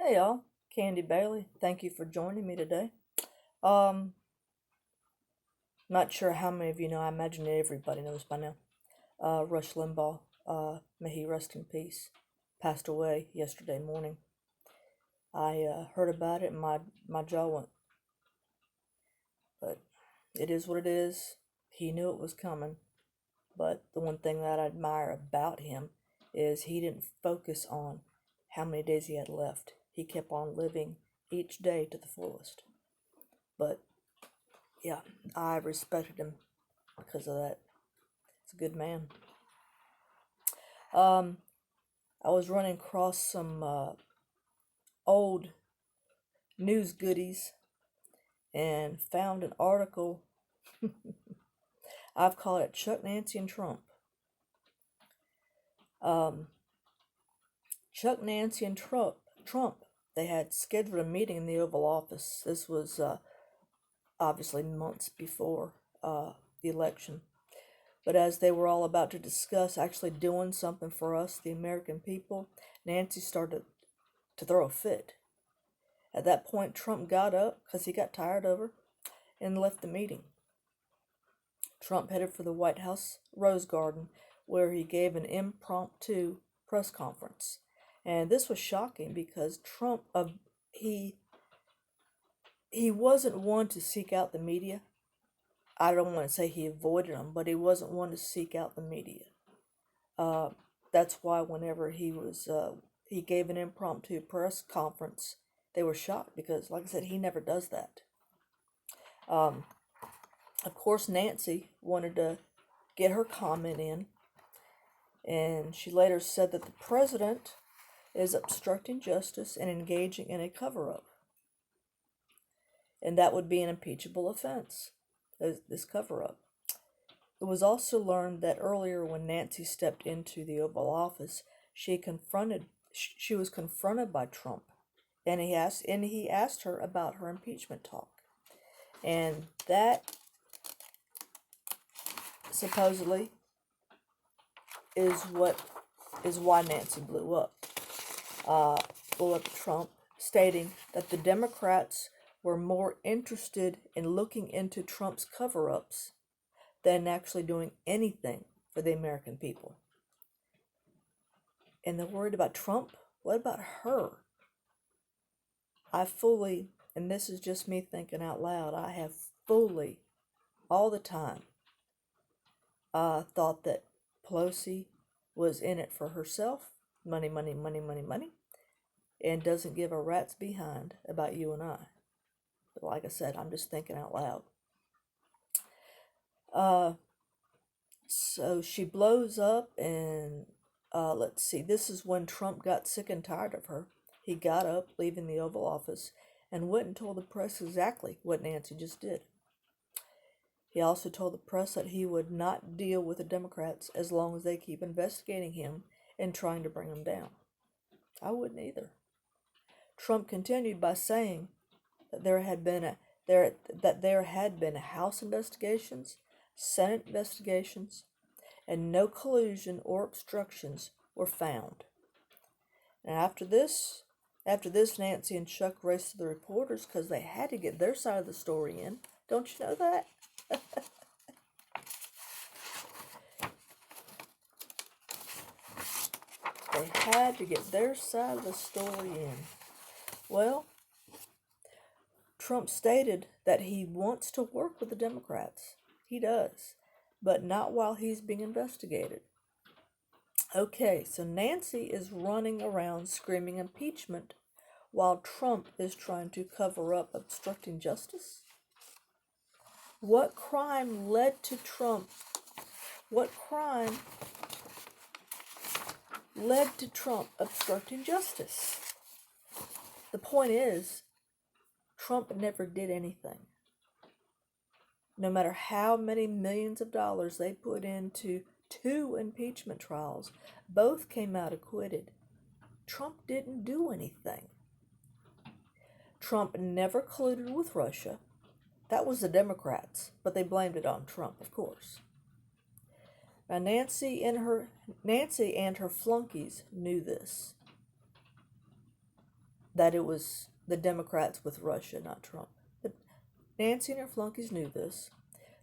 Hey y'all, Candy Bailey. Thank you for joining me today. Um, Not sure how many of you know. I imagine everybody knows by now. Rush Limbaugh, may he rest in peace, passed away yesterday morning. I heard about it and my jaw went. But it is what it is. He knew it was coming. But the one thing that I admire about him is he didn't focus on how many days he had left. He kept on living each day to the fullest. But yeah, I respected him because of that. He's a good man. Um, I was running across some old news goodies and found an article. I've called it Chuck, Nancy, and Trump. Um, Chuck, Nancy, and Trump. They had scheduled a meeting in the Oval Office. This was obviously months before the election. But as they were all about to discuss actually doing something for us, the American people, Nancy started to throw a fit. At that point, Trump got up because he got tired of her and left the meeting. Trump headed for the White House Rose Garden, where he gave an impromptu press conference. And this was shocking because Trump, he wasn't one to seek out the media. I don't want to say he avoided them, but he wasn't one to seek out the media. That's why whenever he gave an impromptu press conference, they were shocked because, like I said, he never does that. Of course, Nancy wanted to get her comment in, and she later said that the president is obstructing justice and engaging in a cover-up. And that would be an impeachable offense, this cover-up. It was also learned that earlier when Nancy stepped into the Oval Office, she was confronted by Trump, and he asked her about her impeachment talk. And that supposedly is why Nancy blew up Trump, stating that the Democrats were more interested in looking into Trump's cover-ups than actually doing anything for the American people. And they're worried about Trump? What about her? And this is just me thinking out loud, I have fully, all the time, thought that Pelosi was in it for herself, money, money, money, money, money, and doesn't give a rat's behind about you and I. But like I said, I'm just thinking out loud. So she blows up, and let's see, this is when Trump got sick and tired of her. He got up, leaving the Oval Office, and went and told the press exactly what Nancy just did. He also told the press that he would not deal with the Democrats as long as they keep investigating him and trying to bring him down. I wouldn't either. Trump continued by saying that there had been House investigations, Senate investigations, and no collusion or obstructions were found. And after this, Nancy and Chuck raced to the reporters because they had to get their side of the story in. Don't you know that? They had to get their side of the story in. Well, Trump stated that he wants to work with the Democrats. He does, but not while he's being investigated. Okay, so Nancy is running around screaming impeachment while Trump is trying to cover up obstructing justice? What crime led to Trump? What crime led to Trump obstructing justice? The point is, Trump never did anything. No matter how many millions of dollars they put into 2 impeachment trials, both came out acquitted. Trump didn't do anything. Trump never colluded with Russia. That was the Democrats, but they blamed it on Trump, of course. Now, Nancy and her flunkies knew this. that it was the Democrats with Russia, not Trump. But Nancy and her flunkies knew this.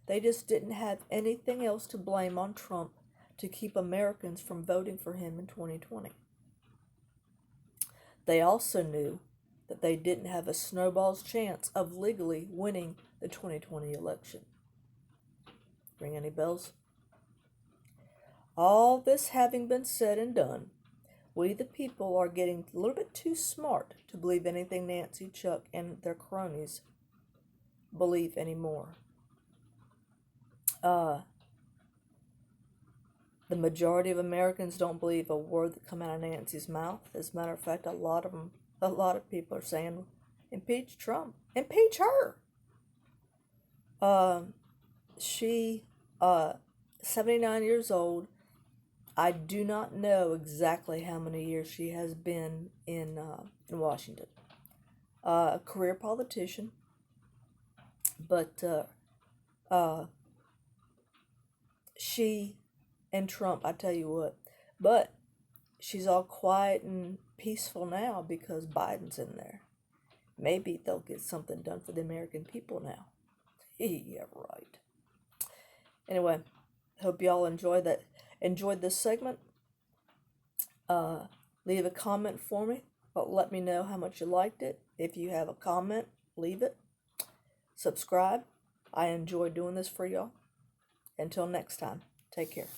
They just didn't have anything else to blame on Trump to keep Americans from voting for him in 2020. They also knew that they didn't have a snowball's chance of legally winning the 2020 election. Ring any bells? All this having been said and done, we the people are getting a little bit too smart to believe anything Nancy, Chuck, and their cronies believe anymore. The majority of Americans don't believe a word that comes out of Nancy's mouth. As a matter of fact, a lot of people are saying, impeach Trump, impeach her. She, 79 years old. I do not know exactly how many years she has been in Washington. A career politician, but she and Trump, I tell you what. But she's all quiet and peaceful now because Biden's in there. Maybe they'll get something done for the American people now. Yeah, right. Anyway, hope y'all enjoyed this segment. Leave a comment for me. But let me know how much you liked it. If you have a comment, leave it. Subscribe. I enjoy doing this for y'all. Until next time, take care.